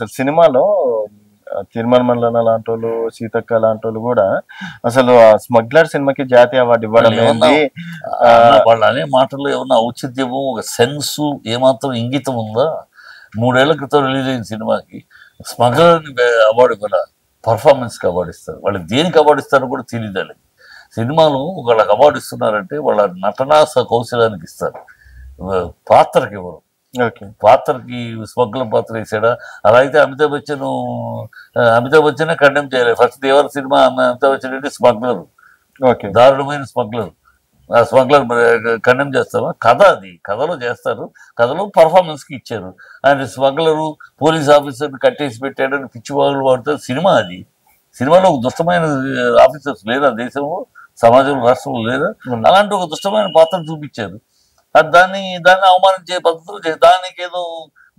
అసలు సినిమాలో తిరుమల మల్లన్న లాంటి వాళ్ళు, సీతక్క లాంటి వాళ్ళు కూడా అసలు స్మగ్లర్ సినిమాకి జాతీయ అవార్డు ఇవ్వడం ఏంది? వాళ్ళు అనే మాటల్లో ఏమన్నా ఔచిత్యము, ఒక సెన్సు, ఏమాత్రం ఇంగితం ఉందా? 3 ఏళ్ల క్రితం రిలీజ్ అయిన సినిమాకి స్మగ్లర్ అవార్డు ఇవ్వాల, పర్ఫార్మెన్స్కి అవార్డు ఇస్తారు. వాళ్ళకి దేనికి అవార్డు ఇస్తారో కూడా తెలియదు. వాళ్ళకి సినిమాలు వాళ్ళకి అవార్డు ఇస్తున్నారంటే వాళ్ళ నటనా కౌశలానికి ఇస్తారు, పాత్రకి ఇవ్వరు. పాత్రకి స్మగ్లర్ పాత్ర వేసాడా? అలా అయితే అమితాబ్ బచ్చనే కండెమ్ చేయలేదు. ఫస్ట్ దేవర సినిమా అమితాబ్ బచ్చన్ అంటే స్మగ్లర్, దారుణమైన స్మగ్లర్. ఆ స్మగ్లర్ కండెమ్ చేస్తావా? కథ అది, కథలో చేస్తారు, కథలో పర్ఫార్మెన్స్కి ఇచ్చారు. ఆయన స్మగ్లరు పోలీస్ ఆఫీసర్ని కట్టేసి పెట్టాడని పిచ్చివాగులు వాడుతారు. సినిమా అది. సినిమాలో ఒక దుష్టమైన ఆఫీసర్స్ లేరా దేశంలో, సమాజంలో, రాష్ట్రంలో లేదా? అలాంటి ఒక దుష్టమైన పాత్ర చూపించారు. దాన్ని అవమానించే పద్ధతులు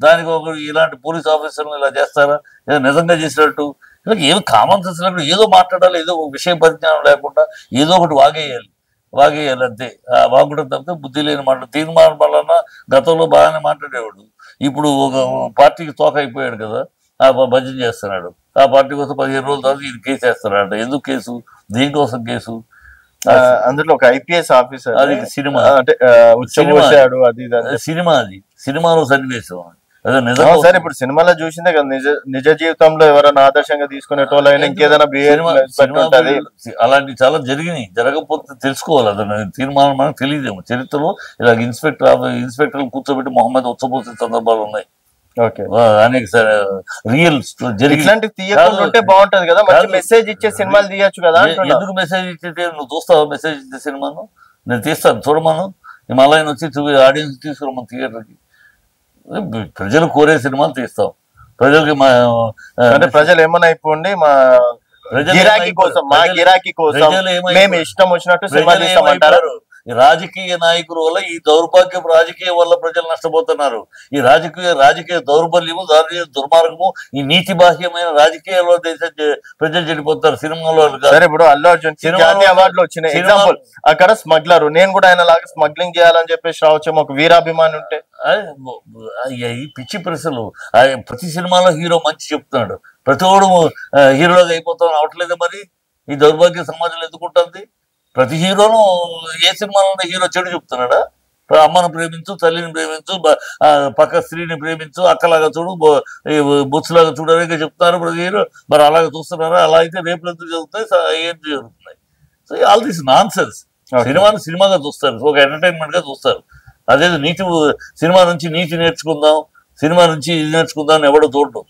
దానికి ఒక ఇలాంటి పోలీస్ ఆఫీసర్లు ఇలా చేస్తారా? ఏదో నిజంగా చేసినట్టు ఇలా ఏదో కామన్ సెన్స్ లేకుండా ఏదో మాట్లాడాలి, ఏదో విషయ పరిజ్ఞానం లేకుండా ఏదో ఒకటి వాగేయాలి అంతే. వాగుడం తప్పితే బుద్ధి లేని మాట. తీర్మానం వలన గతంలో బాగానే మాట్లాడేవాడు, ఇప్పుడు ఒక పార్టీకి తోక అయిపోయాడు కదా, భజన చేస్తున్నాడు. ఆ పార్టీ కోసం 15 రోజుల తర్వాత ఇది కేసు వేస్తున్నాడు. ఎందుకు కేసు? దేనికోసం కేసు? అందులో ఒక ఐపీఎస్ ఆఫీసర్, అది సినిమా అంటే సినిమాలో సన్నివేశం అదే నిజం. సరే, ఇప్పుడు సినిమాలో చూసిందే కదా, నిజ జీవితంలో ఎవరైనా ఆదర్శంగా తీసుకునేటోళ్ళైనా ఇంకేదైనా అలాంటి చాలా జరిగినాయి. జరగకపోతే తెలుసుకోవాలి. అతను తీర్మానం మనకు తెలియదేమో. చరిత్రలో ఇలా ఇన్స్పెక్టర్లు కూర్చోబెట్టి మొహమ్మద్ ఉచ్చపోసిన సందర్భాలు ఉన్నాయి. అనేక రియల్ ఇట్లాంటివి బాగుంటది కదా, మెసేజ్ ఇచ్చే సినిమాలు తీయచ్చు కదా. ఎందుకు మెసేజ్ ఇచ్చే? నువ్వు చూస్తావా మెసేజ్ ఇచ్చే సినిమాను? నేను తీస్తాను, చూడమను. మళ్ళీ ఆయన వచ్చి ఆడియన్స్ తీసుకురమ్మను థియేటర్కి. ప్రజలు కోరే సినిమాలు తీస్తాం. ప్రజలకి ప్రజలు ఏమన్నా అయిపోండి, మా గిరాకీ కోసం మేము ఇష్టం వచ్చినట్టు సినిమా తీస్తామంటారు. ఈ రాజకీయ నాయకుల వల్ల, ఈ దౌర్భాగ్యం రాజకీయం వల్ల ప్రజలు నష్టపోతున్నారు. ఈ రాజకీయ దౌర్బల్యము, దుర్మార్గము, ఈ నీతి బాహ్యమైన రాజకీయాల్లో ప్రజలు చెడిపోతారు. సినిమాలో ఇప్పుడు అల్లు అర్జున్ జాతీయ అవార్డులు వచ్చినాయి. ఎగ్జాంపుల్ అక్కడ స్మగ్లర్, నేను కూడా ఆయన లాగా స్మగ్లింగ్ చేయాలని చెప్పేసి రావచ్చు. ఒక వీరాభిమాని ఉంటే ఈ పిచ్చి ప్రశ్నలు. ప్రతి సినిమాలో హీరో మంచి చెప్తున్నాడు, ప్రతివాడు హీరోలాగా అయిపోతామని అవట్లేదు. మరి ఈ దౌర్భాగ్య సమాజంలో ఎందుకుంటుంది? ప్రతి హీరోను ఏ సినిమాలో హీరో చెడు చెప్తున్నాడా? అమ్మను ప్రేమించు, తల్లిని ప్రేమించు, పక్క స్త్రీని ప్రేమించు, అక్కలాగా చూడు, బొచ్చులాగా చూడడానికి చెప్తున్నారు ప్రతి హీరో. మరి అలాగే చూస్తున్నారా? అలా అయితే రేపులు ఎందుకు జరుగుతాయి, ఏం జరుగుతున్నాయి? So all this non sense. సినిమాను సినిమాగా చూస్తారు, ఒక ఎంటర్టైన్మెంట్ గా చూస్తారు. అదే సినిమా నుంచి నీతి నేర్చుకుందాం, సినిమా నుంచి ఇది నేర్చుకుందాం అని ఎవడో చూడటం.